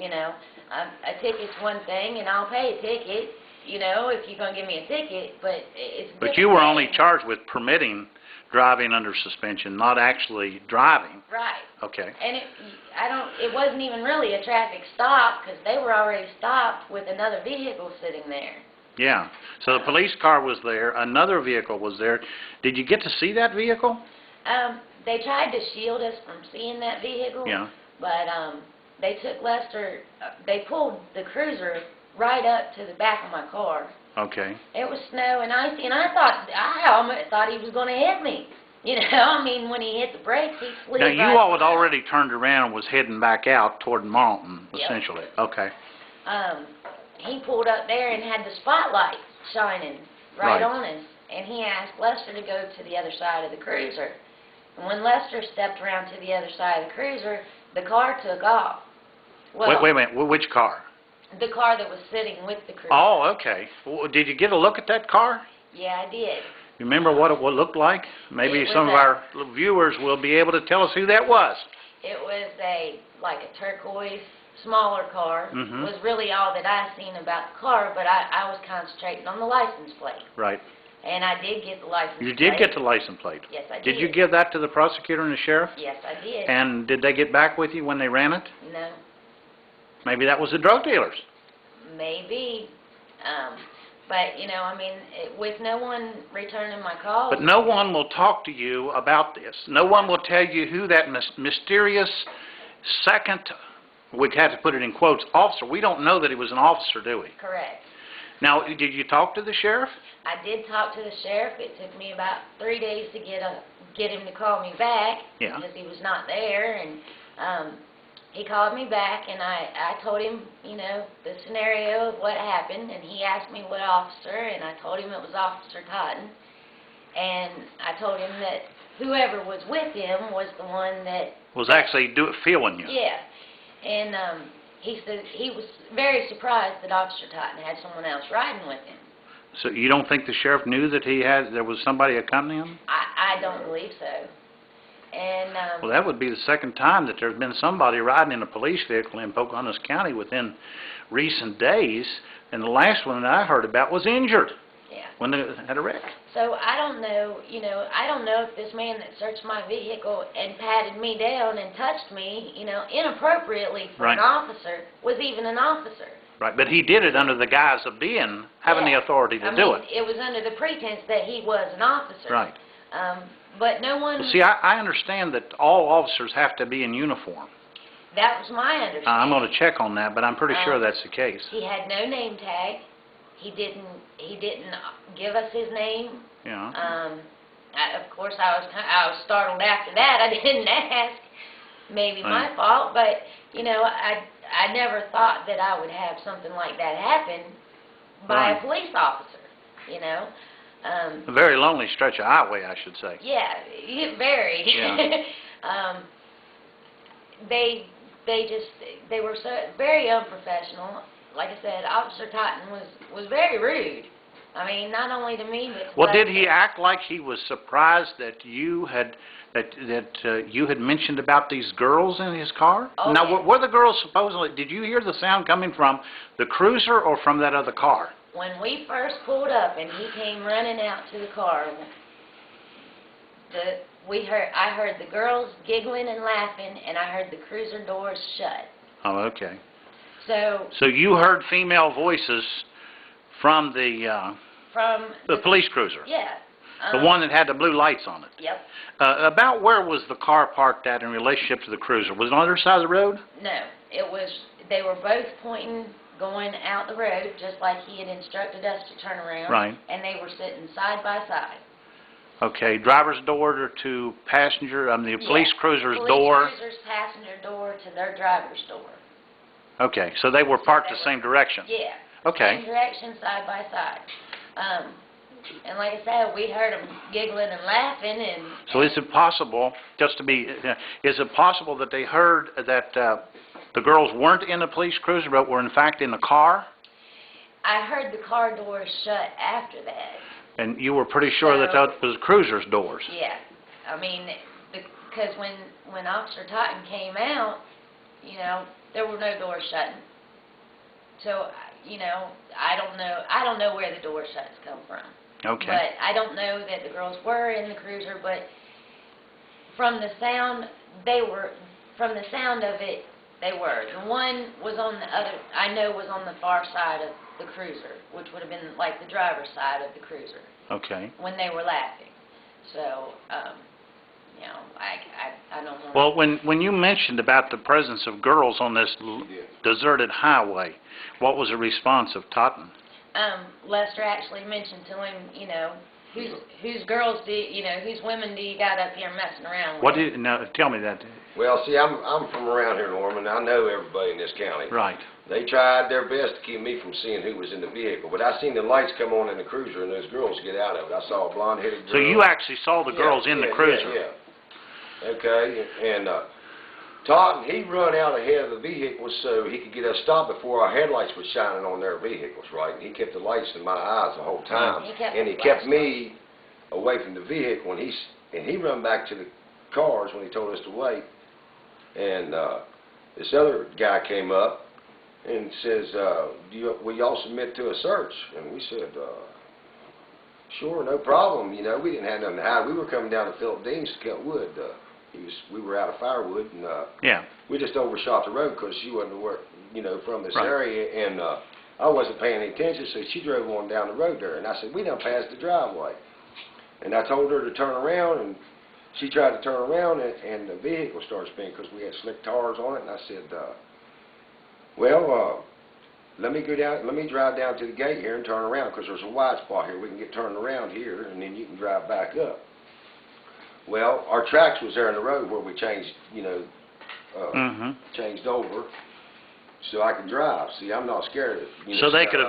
You know, a ticket's one thing, and I'll pay a ticket, you know, if you're going to give me a ticket, but it's a But you were only charged with permitting driving under suspension, not actually driving. Right. Okay. And it wasn't even really a traffic stop, because they were already stopped with another vehicle sitting there. Yeah. So the police car was there, another vehicle was there. Did you get to see that vehicle? They tried to shield us from seeing that vehicle. Yeah. But they took Lester, they pulled the cruiser right up to the back of my car. Okay. It was snow and icy, and I almost thought he was going to hit me. You know, I mean, when he hit the brakes, he slid Now, right you all had through. already turned around and was heading back out toward Mountain, Yep. essentially. Okay. He pulled up there and had the spotlight shining right Right. on us, and he asked Lester to go to the other side of the cruiser. And when Lester stepped around to the other side of the cruiser, the car took off. Well, Wait a minute. Which car? the car that was sitting with the cruiser. Oh, okay. Well, did you get a look at that car? Yeah, I did. You remember what it looked like? Maybe It was some of our viewers will be able to tell us who that was. It was like a turquoise, smaller car. Mhm. Was really all that I seen about the car, but I was concentrating on the license plate. Right. And I did get the license plate. You did get the license plate. Yes, I did. Did you give that to the prosecutor and the sheriff? Yes, I did. And did they get back with you when they ran it? No, Maybe that was the drug dealers. maybe. But, you know, I mean, with no one returning my calls. But no one will talk to you about this. No one will tell you who that mysterious second, we have to put it in quotes, officer. We don't know that he was an officer, do we? Correct. Now, did you talk to the sheriff? I did talk to the sheriff. It took me about 3 days to get him to call me back. Yeah. Because he was not there, and he called me back, and I told him, you know, the scenario of what happened, and he asked me what officer, and I told him it was Officer Totten, and I told him that whoever was with him was the one that Was actually feeling you. Yeah, and he said he was very surprised that Officer Totten had someone else riding with him. So you don't think the sheriff knew that there was somebody accompanying him? I don't believe so. And Well, that would be the second time that there's been somebody riding in a police vehicle in Pocahontas County within recent days, and the last one that I heard about was injured yeah. when they had a wreck. So I don't know, you know, I don't know if this man that searched my vehicle and patted me down and touched me, you know, inappropriately for Right. an officer was even an officer. Right, but he did it under the guise of having the Yeah. authority to I do mean, it. it was under the pretense that he was an officer. Right. But no one. Well, see, I understand that all officers have to be in uniform. That was my understanding. I'm going to check on that, but I'm pretty sure that's the case. He had no name tag. He didn't give us his name. Yeah. Of course, I was startled after that. I didn't ask. Maybe my Right. fault, but you know, I never thought that I would have something like that happen by a Right. police officer. You know. A very lonely stretch of highway, I should say. Yeah, very. Yeah. They were so very unprofessional. Like I said, Officer Totten was very rude. I mean, not only to me, but to Well, did Lester. he act like he was surprised that you had you had mentioned about these girls in his car? Oh, Now, yeah. were the girls supposedly? Did you hear the sound coming from the cruiser or from that other car? When we first pulled up and he came running out to the car, I heard the girls giggling and laughing, and I heard the cruiser doors shut. Oh, okay. So you heard female voices from the from police cruiser, yeah, the one that had the blue lights on it. Yep. About where was the car parked at in relationship to the cruiser? Was it on the other side of the road? No, it was. They were both pointing, going out the road, just like he had instructed us to turn around. Right. And they were sitting side by side. Okay, driver's door to passenger, the police cruiser's police door. Police cruiser's passenger door to their driver's door. Okay, so they were parked the same direction. Yeah. Okay. Same direction, side by side. And like I said, we heard them giggling and laughing, and. So is it possible, is it possible that they heard that the girls weren't in a police cruiser but were in fact in a car? I heard the car doors shut after that. And you were pretty sure that was cruiser's doors? Yeah. I mean, because when Officer Totten came out, you know, there were no doors shutting. So, you know, I don't know where the door shuts come from. Okay. But I don't know that the girls were in the cruiser, but from the sound, of it, they were. The one was on the other, I know was on the far side of the cruiser, which would have been like the driver's side of the cruiser. Okay. When they were laughing. So, you know, I don't want to... Well, when you mentioned about the presence of girls on this deserted highway, what was the response of Totten? Lester actually mentioned to him, you know, whose girls do you know, whose women do you got up here messing around with? What did now? Tell me that. Well, see, I'm from around here, Norman. I know everybody in this county. Right. They tried their best to keep me from seeing who was in the vehicle, but I seen the lights come on in the cruiser and those girls get out of it. I saw a blonde-headed girl. So you actually saw the girls in the cruiser? Yeah. Okay, and Todd, he run out ahead of the vehicle so he could get us stopped before our headlights was shining on their vehicles, right? And he kept the lights in my eyes the whole time, and he kept me away from the vehicle. And he run back to the cars when he told us to wait. And this other guy came up and says, will y'all submit to a search? And we said, sure, no problem. You know, we didn't have nothing to hide. We were coming down to Philip Dean's to cut wood. We were out of firewood, and we just overshot the road because she wasn't from this area, and I wasn't paying any attention, so she drove on down the road there. And I said, we done passed the driveway. And I told her to turn around, and she tried to turn around, and the vehicle started spinning because we had slick tires on it. And I said, let me drive down to the gate here and turn around because there's a wide spot here. We can get turned around here, and then you can drive back up. Well, our tracks was there in the road where we changed, changed over, so I could drive. See, I'm not scared of, So they could have